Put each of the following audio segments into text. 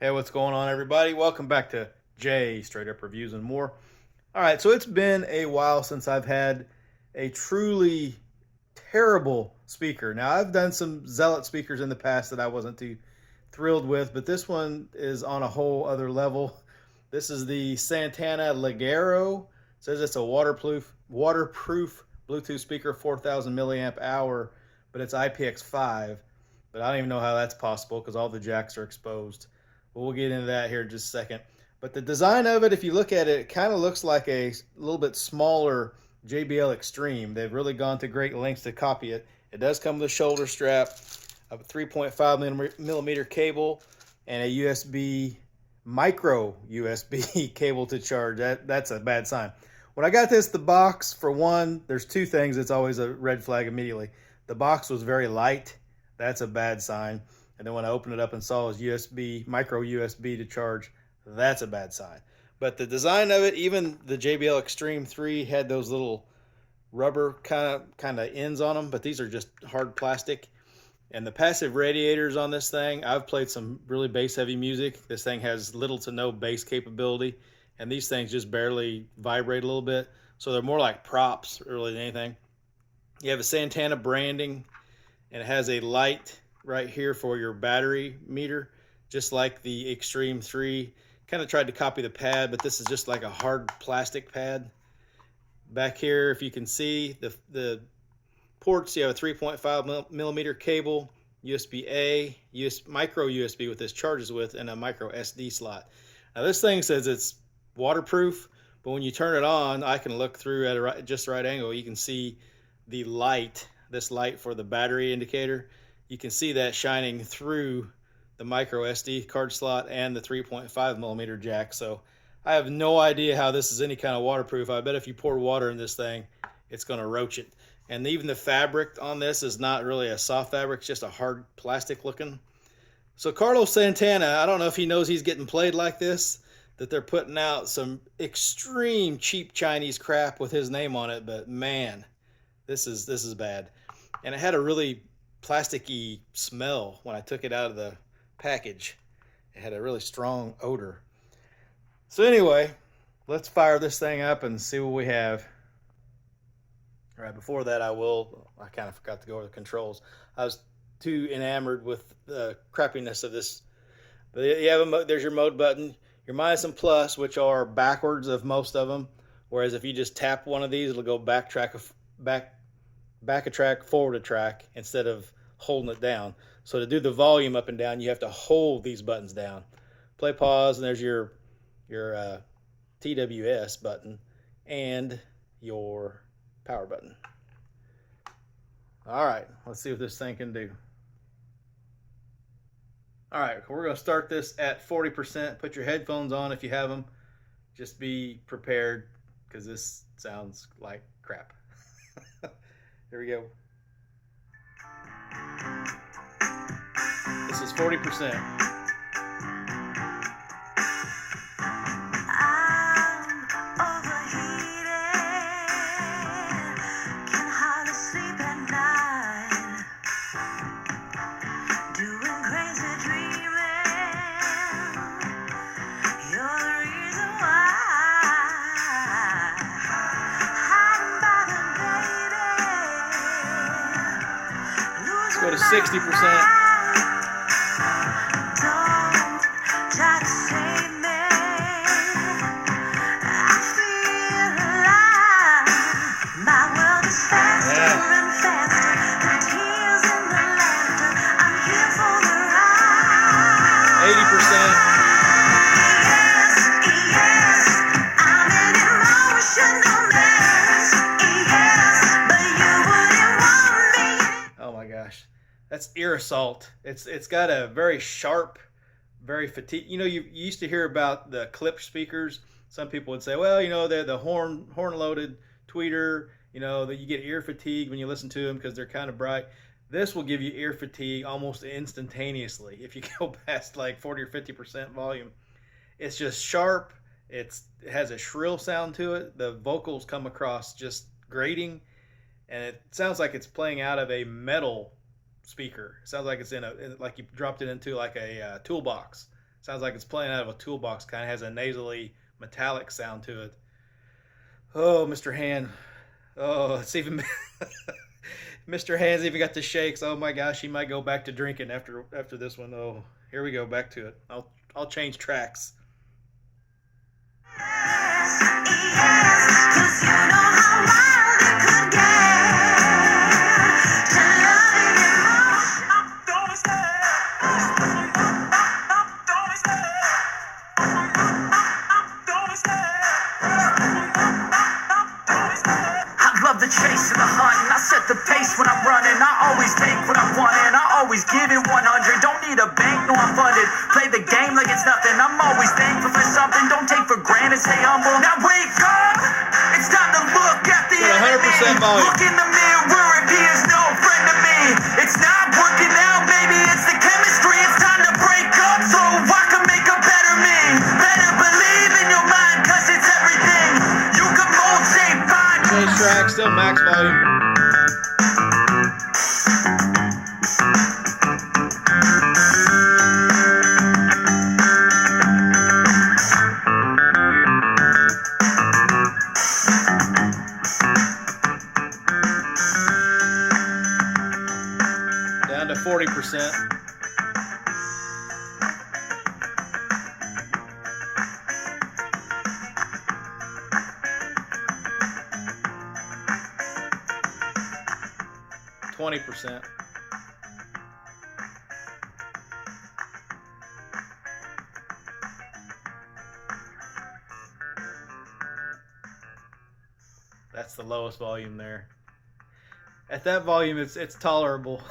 Hey, what's going on, everybody? Welcome back to Jay Straight Up Reviews and More. All right, so it's been a while since I've had a truly terrible speaker. Now, I've done some zealot speakers in the past that I wasn't too thrilled with, but this one is on a whole other level. This is the Santana Ligero. It says it's a waterproof Bluetooth speaker, 4,000 milliamp hour, but it's IPX5. But I don't even know how that's possible because all the jacks are exposed. But we'll get into that here in just a second. But the design of it, if you look at it, it kind of looks like a little bit smaller JBL Xtreme. They've really gone to great lengths to copy it. It does come with a shoulder strap, a 3.5 millimeter cable, and a micro USB cable to charge. That's a bad sign. When I got this, the box, for one, there's two things that's always a red flag immediately. The box was very light. That's a bad sign. And then when I opened it up and saw it was micro USB to charge, that's a bad sign. But the design of it, even the JBL Xtreme 3 had those little rubber kind of ends on them, but these are just hard plastic. And the passive radiators on this thing, I've played some really bass heavy music. This thing has little to no bass capability, and these things just barely vibrate a little bit. So they're more like props really than anything. You have a Santana branding, and it has a light right here for your battery meter, just like the Xtreme 3. Kind of tried to copy the pad, but this is just like a hard plastic pad. Back here, if you can see, the ports, you have a 3.5 millimeter cable, USB-A, micro USB with this charges with, and a micro SD slot. Now this thing says it's waterproof, but when you turn it on, I can look through at a just right angle. You can see the light, this light for the battery indicator. You can see that shining through the micro SD card slot and the 3.5 millimeter jack. So I have no idea how this is any kind of waterproof. I bet if you pour water in this thing, it's going to roach it. And even the fabric on this is not really a soft fabric, it's just a hard plastic looking. So Carlos Santana, I don't know if he knows he's getting played like this, that they're putting out some extreme cheap Chinese crap with his name on it, but man, this is bad. And it had a really plasticky smell when I took it out of the package. It had a really strong odor. So anyway, let's fire this thing up and see what we have. All right, before that, I kind of forgot to go over the controls. I was too enamored with the crappiness of this. But you have there's your mode button, your minus and plus, which are backwards of most of them. Whereas if you just tap one of these, it'll go back a track, forward a track, instead of holding it down. So to do the volume up and down, you have to hold these buttons down. Play, pause, and there's your TWS button and your power button. All right, let's see what this thing can do. All right, we're going to start this at 40%. Put your headphones on if you have them. Just be prepared because this sounds like crap. Here we go. This is 40%. Go to 60%. That's ear assault. It's got a very sharp, very fatigue. You know, you used to hear about the clip speakers. Some people would say, well, you know, they're the horn loaded tweeter. You know, that you get ear fatigue when you listen to them because they're kind of bright. This will give you ear fatigue almost instantaneously if you go past like 40 or 50% volume. It's just sharp. It has a shrill sound to it. The vocals come across just grating, and it sounds like it's playing out of a metal speaker. It sounds like it's like you dropped it into like a toolbox. Sounds like it's playing out of a toolbox. Kind of has a nasally metallic sound to it. Oh, Mr. Hand. Oh, it's even Mr. Hand's even got the shakes. Oh my gosh, he might go back to drinking after this one. Oh, here we go, back to it. I'll change tracks. The chase and the hunt, and I set the pace when I'm running. I always take what I want and I always give it 100. Don't need a bank, no I'm funded. Play the game like it's nothing. I'm always thankful for something. Don't take for granted, stay humble. Now wake up, it's time to look at the enemy. Look in the mirror if he is no friend to me. It's not working out, maybe it's the chemistry. It's time to break up so I can make a better me. Better believe in your mind, cause it's everything. You can mold, shape, find. Change track, still max volume. Down to 40%. %. That's the lowest volume there. At that volume, it's tolerable.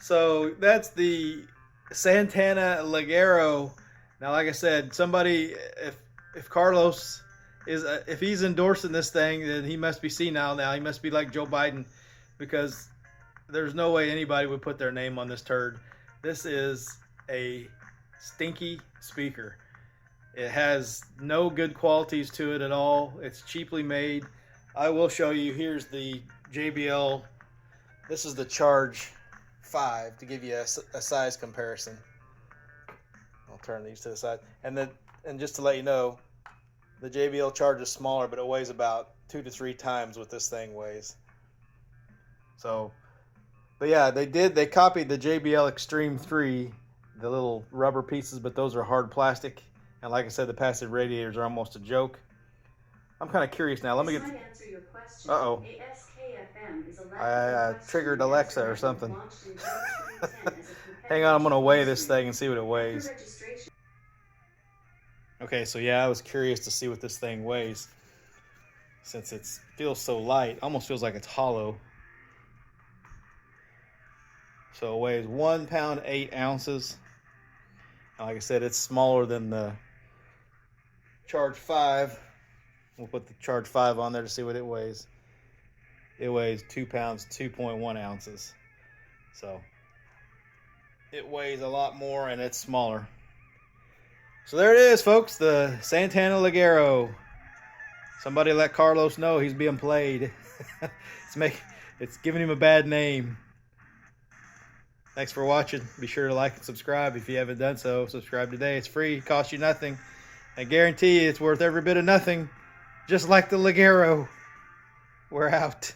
So that's the Santana Ligero. Now, like I said, somebody, if Carlos is if he's endorsing this thing, then he must be senile now. He must be like Joe Biden, because there's no way anybody would put their name on this turd. This is a stinky speaker. It has no good qualities to it at all. It's cheaply made. I will show you. Here's the JBL. This is the Charge 5 to give you a size comparison. I'll turn these to the side. And just to let you know, the JBL Charge is smaller, but it weighs about 2 to 3 times what this thing weighs. So, but yeah, they copied the JBL Xtreme 3, the little rubber pieces, but those are hard plastic. And like I said, the passive radiators are almost a joke. I'm kind of curious now. Let me get. Uh-oh. I triggered Alexa or something. Hang on, I'm going to weigh this thing and see what it weighs. Okay, so yeah, I was curious to see what this thing weighs. Since it feels so light, almost feels like it's hollow. So it weighs 1 pound 8 ounces. And like I said, it's smaller than the Charge 5. We'll put the Charge 5 on there to see what it weighs. It weighs 2 pounds 2.1 ounces. So it weighs a lot more and it's smaller. So there it is, folks, the Santana Ligero. Somebody let Carlos know he's being played. It's giving him a bad name. Thanks for watching. Be sure to like and subscribe if you haven't done so. Subscribe today. It's free. It costs you nothing. I guarantee you it's worth every bit of nothing. Just like the Ligero. We're out.